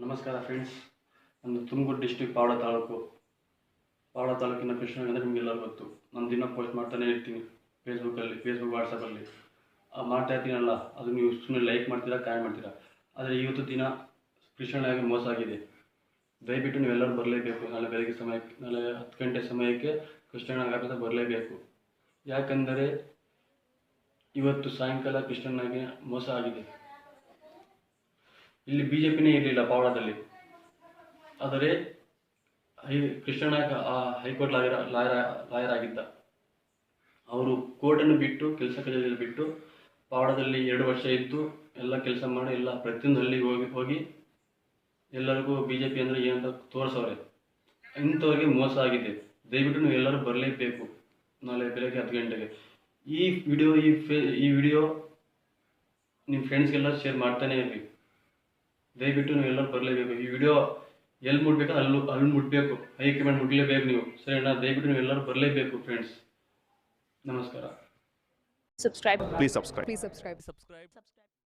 ನಮಸ್ಕಾರ ಫ್ರೆಂಡ್ಸ್. ನಂದು ತುಮಕೂರು ಡಿಸ್ಟ್ರಿಕ್ಟ್ ಪಾವಡ ತಾಲೂಕಿನ ಕೃಷ್ಣ ಅಂದರೆ ನಿಮಗೆಲ್ಲರೂ ಗೊತ್ತು. ನಾನು ದಿನ ಪೋಸ್ಟ್ ಮಾಡ್ತಾನೆ ಇರ್ತೀನಿ ಫೇಸ್ಬುಕ್ ವಾಟ್ಸಪ್ಪಲ್ಲಿ ಮಾಡ್ತಾ ಇರ್ತೀನಲ್ಲ, ಅದು ನೀವು ಸುಮ್ಮನೆ ಲೈಕ್ ಮಾಡ್ತೀರಾ, ಕಾಮೆಂಟ್ ಮಾಡ್ತೀರಾ. ಆದರೆ ಇವತ್ತು ದಿನ ಕೃಷ್ಣನಾಗಿ ಮೋಸ ಆಗಿದೆ. ದಯವಿಟ್ಟು ನೀವೆಲ್ಲರೂ ಬರಲೇಬೇಕು. ನಾಳೆ 10 ಗಂಟೆ ಸಮಯಕ್ಕೆ ಕೃಷ್ಣನಾಗಿ ಆಫೀಸ ಬರಲೇಬೇಕು. ಯಾಕಂದರೆ ಇವತ್ತು ಸಾಯಂಕಾಲ ಕೃಷ್ಣನಾಗಿ ಮೋಸ ಆಗಿದೆ. ಇಲ್ಲಿ BJPನೇ ಇರಲಿಲ್ಲ ಪಾವಡದಲ್ಲಿ, ಆದರೆ ಕೃಷ್ಣನಾಯಕ ಹೈಕೋರ್ಟ್ ಲಾಯರ್ ಆಗಿದ್ದ. ಅವರು ಕೋರ್ಟನ್ನು ಬಿಟ್ಟು ಕೆಲಸ ಕಾರ್ಯದಲ್ಲಿ ಬಿಟ್ಟು ಪಾವಡದಲ್ಲಿ 2 ವರ್ಷ ಇದ್ದು ಎಲ್ಲ ಕೆಲಸ ಮಾಡಿ ಎಲ್ಲ ಪ್ರತಿಯೊಂದು ಹಳ್ಳಿಗೆ ಹೋಗಿ ಎಲ್ಲರಿಗೂ BJP ಅಂದರೆ ಏನಂತ ತೋರಿಸೋರೆ. ಇಂಥವ್ರಿಗೆ ಮೋಸ ಆಗಿದೆ. ದಯವಿಟ್ಟು ನೀವು ಎಲ್ಲರೂ ಬರಲೇಬೇಕು ನಾಳೆ ಬೆಳಗ್ಗೆ 10 ಗಂಟೆಗೆ. ಈ ವಿಡಿಯೋ ನಿಮ್ಮ ಫ್ರೆಂಡ್ಸ್ಗೆಲ್ಲ ಶೇರ್ ಮಾಡ್ತಾನೆ ಇರಲಿ. ದಯವಿಟ್ಟು ನೀವು ಎಲ್ಲರೂ ಬರಲೇಬೇಕು. ಈ ವಿಡಿಯೋ ಎಲ್ಲಿ ಮುಟ್ಬೇಕು ಅಲ್ಲಿ ಮುಟ್ಟಬೇಕು, ಹೈಕಮಾಂಡ್ ಮುಟ್ಲೇಬೇಕು ನೀವು, ಸರಿನಾ? ದಯವಿಟ್ಟು ನೀವು ಎಲ್ಲರೂ ಬರಲೇಬೇಕು ಫ್ರೆಂಡ್ಸ್. ನಮಸ್ಕಾರ. Subscribe. Please subscribe. Please subscribe.